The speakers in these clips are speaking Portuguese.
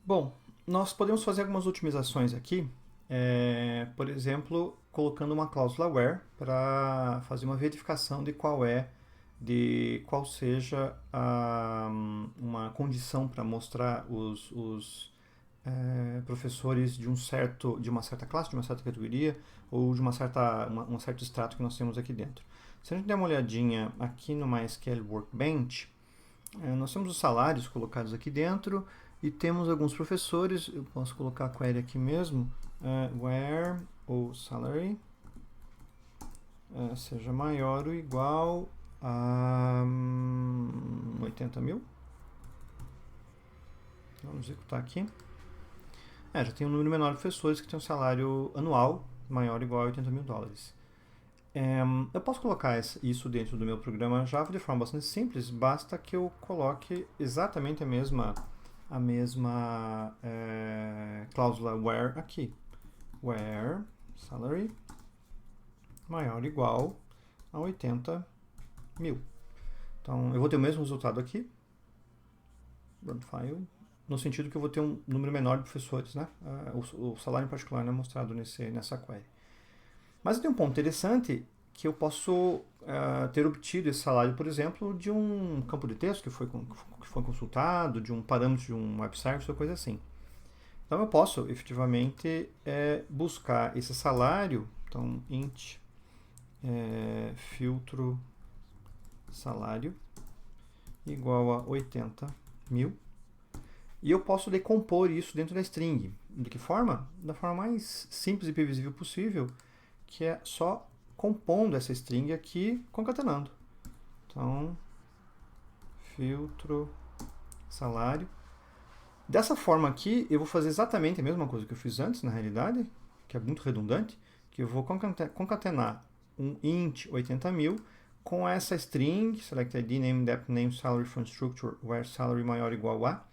Bom, nós podemos fazer algumas otimizações aqui, por exemplo, colocando uma cláusula where para fazer uma verificação de qual seja uma condição para mostrar os professores de uma certa classe, de uma certa categoria ou de um certo extrato que nós temos aqui dentro. Se a gente der uma olhadinha aqui no MySQL Workbench, nós temos os salários colocados aqui dentro e temos alguns professores. Eu posso colocar a query aqui mesmo, where o salary seja maior ou igual a 80 mil. Vamos executar aqui. Já tem um número menor de professores que tem um salário anual maior ou igual a 80 mil dólares. Eu posso colocar isso dentro do meu programa Java de forma bastante simples, basta que eu coloque exatamente a mesma cláusula where aqui. Where salary maior ou igual a 80 mil. Então, eu vou ter o mesmo resultado aqui, run file, no sentido que eu vou ter um número menor de professores, né? O salário em particular não é mostrado nessa query. Mas tem um ponto interessante que eu posso ter obtido esse salário, por exemplo, de um campo de texto que foi consultado, de um parâmetro de um web service ou coisa assim. Então eu posso efetivamente buscar esse salário, então int filtro salário igual a 80 mil. E eu posso decompor isso dentro da string. De que forma? Da forma mais simples e previsível possível, que é só compondo essa string aqui, concatenando. Então, filtro salário. Dessa forma aqui, eu vou fazer exatamente a mesma coisa que eu fiz antes, na realidade, que é muito redundante, que eu vou concatenar um int 80 mil com essa string, select id, name, depth, name, salary from structure, where salary maior ou igual a,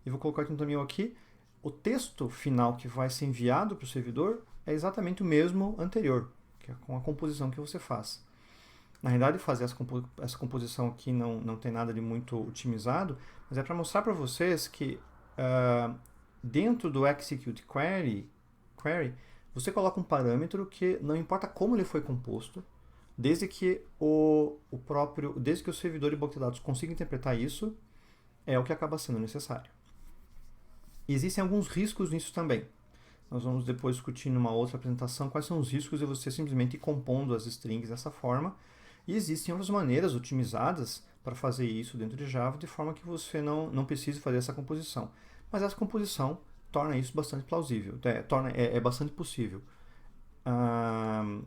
e vou colocar 80 mil aqui. O texto final que vai ser enviado para o servidor é exatamente o mesmo anterior, que é com a composição que você faz. Na realidade, fazer essa composição aqui não tem nada de muito otimizado, mas é para mostrar para vocês que dentro do execute query, você coloca um parâmetro que não importa como ele foi composto, desde que desde que o servidor de banco de dados consiga interpretar isso, é o que acaba sendo necessário. Existem alguns riscos nisso também. Nós vamos depois discutir numa outra apresentação quais são os riscos de você simplesmente ir compondo as strings dessa forma. E existem outras maneiras otimizadas para fazer isso dentro de Java, de forma que você não precise fazer essa composição. Mas essa composição torna isso bastante plausível, é bastante possível.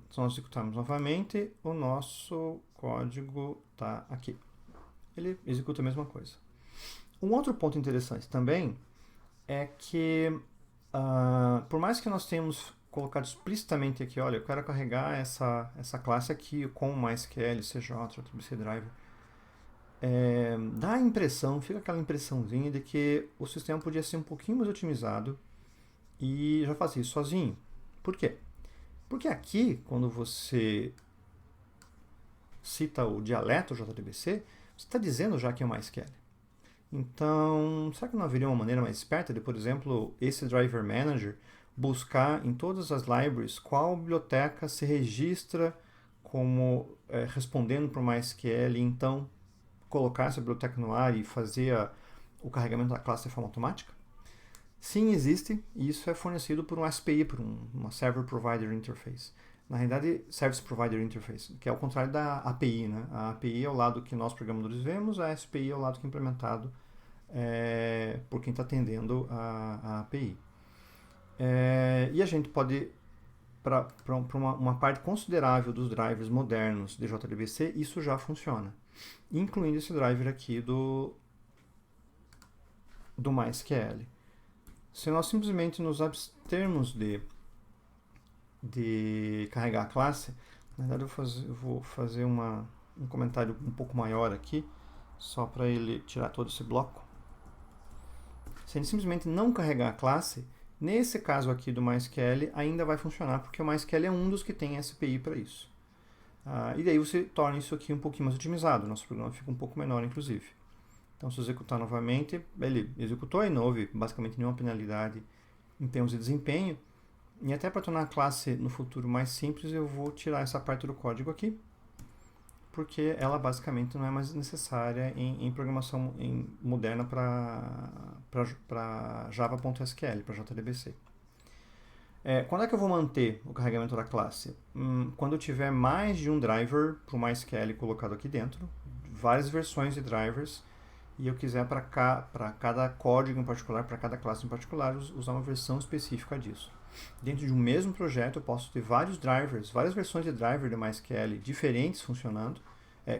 Se nós executarmos novamente, o nosso código está aqui. Ele executa a mesma coisa. Um outro ponto interessante também é que, por mais que nós tenhamos colocado explicitamente aqui, olha, eu quero carregar essa classe aqui com MySQL, CJ, JDBC Driver, dá a impressão, fica aquela impressãozinha de que o sistema podia ser um pouquinho mais otimizado e já fazia isso sozinho. Por quê? Porque aqui, quando você cita o dialeto JDBC, você está dizendo já que é MySQL. Então, será que não haveria uma maneira mais esperta de, por exemplo, esse Driver Manager buscar em todas as libraries qual biblioteca se registra como respondendo para o MySQL e então colocar essa biblioteca no ar e fazer o carregamento da classe de forma automática? Sim, existe, e isso é fornecido por um SPI, por uma Server Provider Interface. Na realidade, Service Provider Interface, que é o contrário da API, né? A API é o lado que nós programadores vemos, a SPI é o lado que é implementado por quem está atendendo a API. E a gente pode, para uma parte considerável dos drivers modernos de JDBC, isso já funciona, incluindo esse driver aqui do MySQL. Se nós simplesmente nos abstermos de carregar a classe, na verdade eu vou fazer um comentário um pouco maior aqui, só para ele tirar todo esse bloco. Se ele simplesmente não carregar a classe, nesse caso aqui do MySQL ainda vai funcionar, porque o MySQL é um dos que tem SPI para isso. E daí você torna isso aqui um pouquinho mais otimizado, nosso programa fica um pouco menor inclusive. Então, se eu executar novamente, ele executou e não houve basicamente nenhuma penalidade em termos de desempenho. E até para tornar a classe no futuro mais simples, eu vou tirar essa parte do código aqui, porque ela basicamente não é mais necessária em programação moderna para Java.sql, para JDBC. Quando é que eu vou manter o carregamento da classe? Quando eu tiver mais de um driver para o MySQL colocado aqui dentro, várias versões de drivers, e eu quiser para cada código em particular, para cada classe em particular, usar uma versão específica disso. Dentro de um mesmo projeto eu posso ter vários drivers, várias versões de driver de MySQL diferentes funcionando,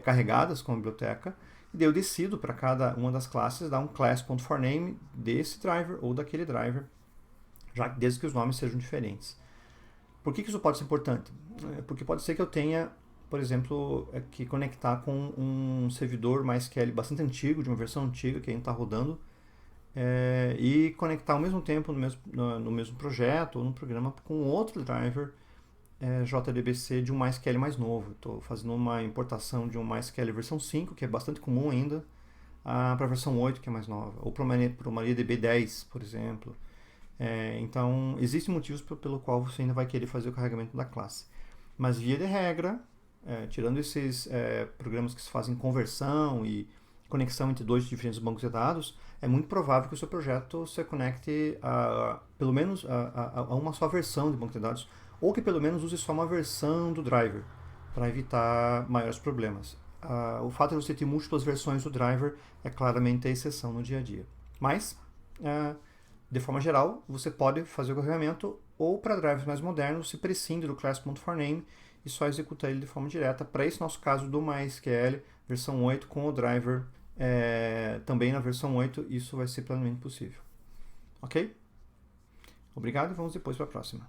carregadas com a biblioteca, e daí eu decido para cada uma das classes dar um class.forName desse driver ou daquele driver, desde que os nomes sejam diferentes. Por que isso pode ser importante? Porque pode ser que eu tenha, por exemplo, que conectar com um servidor MySQL bastante antigo, de uma versão antiga que ainda está rodando, e conectar ao mesmo tempo no mesmo projeto ou no programa com outro driver JDBC de um MySQL mais novo. Estou fazendo uma importação de um MySQL versão 5, que é bastante comum ainda, para a versão 8, que é mais nova, ou para uma MariaDB 10, por exemplo. Então, existem motivos pelo qual você ainda vai querer fazer o carregamento da classe. Mas, via de regra, tirando esses programas que se fazem conversão e conexão entre dois diferentes bancos de dados, é muito provável que o seu projeto se conecte pelo menos a uma só versão de banco de dados, ou que pelo menos use só uma versão do driver, para evitar maiores problemas. O fato de você ter múltiplas versões do driver é claramente a exceção no dia a dia. Mas, de forma geral, você pode fazer o carregamento ou para drivers mais modernos, se prescinde do class.forName e só executa ele de forma direta. Para esse nosso caso do MySQL, versão 8, com o driver também na versão 8, isso vai ser plenamente possível. Ok? Obrigado e vamos depois para a próxima.